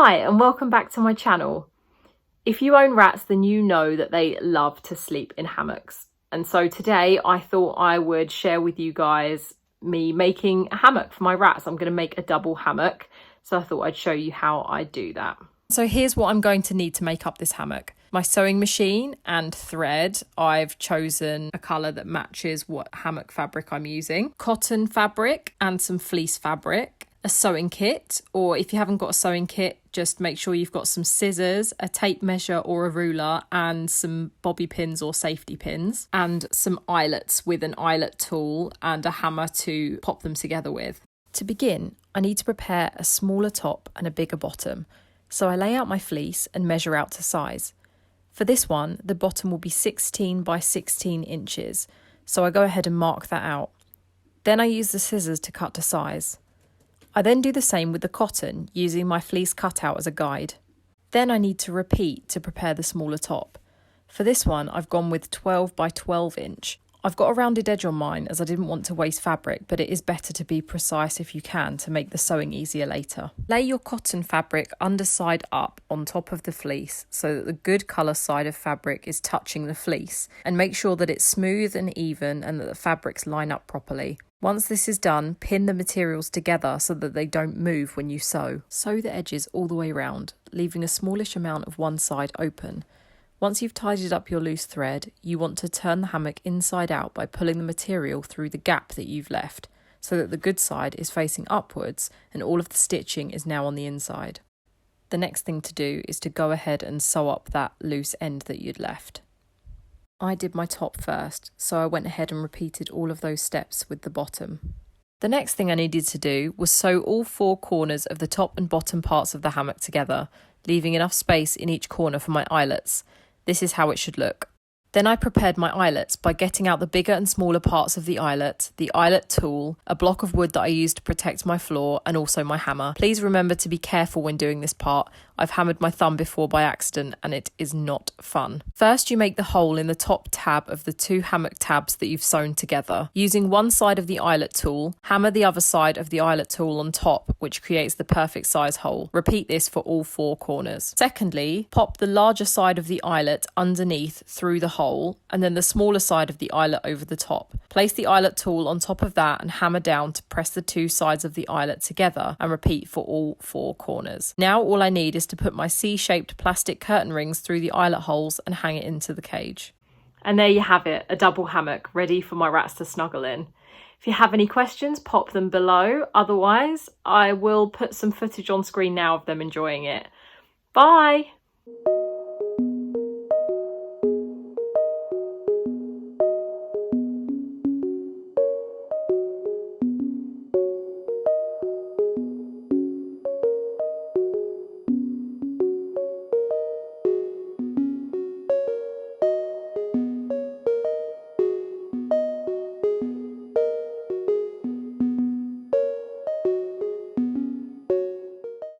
Hi and welcome back to my channel. If you own rats, then you know that they love to sleep in hammocks. And so today I thought I would share with you guys me making a hammock for my rats. I'm going to make a double hammock. So I thought I'd show you how I do that. So here's what I'm going to need to make up this hammock. My sewing machine and thread. I've chosen a colour that matches what hammock fabric I'm using. Cotton fabric and some fleece fabric. A sewing kit, or if you haven't got a sewing kit, just make sure you've got some scissors, a tape measure or a ruler, and some bobby pins or safety pins, and some eyelets with an eyelet tool and a hammer to pop them together with. To begin, I need to prepare a smaller top and a bigger bottom, so I lay out my fleece and measure out to size. For this one, the bottom will be 16 by 16 inches, so I go ahead and mark that out. Then I use the scissors to cut to size. I then do the same with the cotton, using my fleece cutout as a guide. Then I need to repeat to prepare the smaller top. For this one, I've gone with 12 by 12 inch. I've got a rounded edge on mine as I didn't want to waste fabric, but it is better to be precise if you can to make the sewing easier later. Lay your cotton fabric underside up on top of the fleece so that the good colour side of fabric is touching the fleece, and make sure that it's smooth and even and that the fabrics line up properly. Once this is done, pin the materials together so that they don't move when you sew. Sew the edges all the way round, leaving a smallish amount of one side open. Once you've tidied up your loose thread, you want to turn the hammock inside out by pulling the material through the gap that you've left, so that the good side is facing upwards and all of the stitching is now on the inside. The next thing to do is to go ahead and sew up that loose end that you'd left. I did my top first, so I went ahead and repeated all of those steps with the bottom. The next thing I needed to do was sew all four corners of the top and bottom parts of the hammock together, leaving enough space in each corner for my eyelets. This is how it should look. Then I prepared my eyelets by getting out the bigger and smaller parts of the eyelet tool, a block of wood that I used to protect my floor, and also my hammer. Please remember to be careful when doing this part. I've hammered my thumb before by accident and it is not fun. First, you make the hole in the top tab of the two hammock tabs that you've sewn together. Using one side of the eyelet tool, hammer the other side of the eyelet tool on top, which creates the perfect size hole. Repeat this for all four corners. Secondly, pop the larger side of the eyelet underneath through the hole, and then the smaller side of the eyelet over the top. Place the eyelet tool on top of that and hammer down to press the two sides of the eyelet together, and repeat for all four corners. Now all I need is to put my C-shaped plastic curtain rings through the eyelet holes and hang it into the cage. And there you have it, a double hammock ready for my rats to snuggle in. If you have any questions, pop them below. Otherwise, I will put some footage on screen now of them enjoying it. Bye!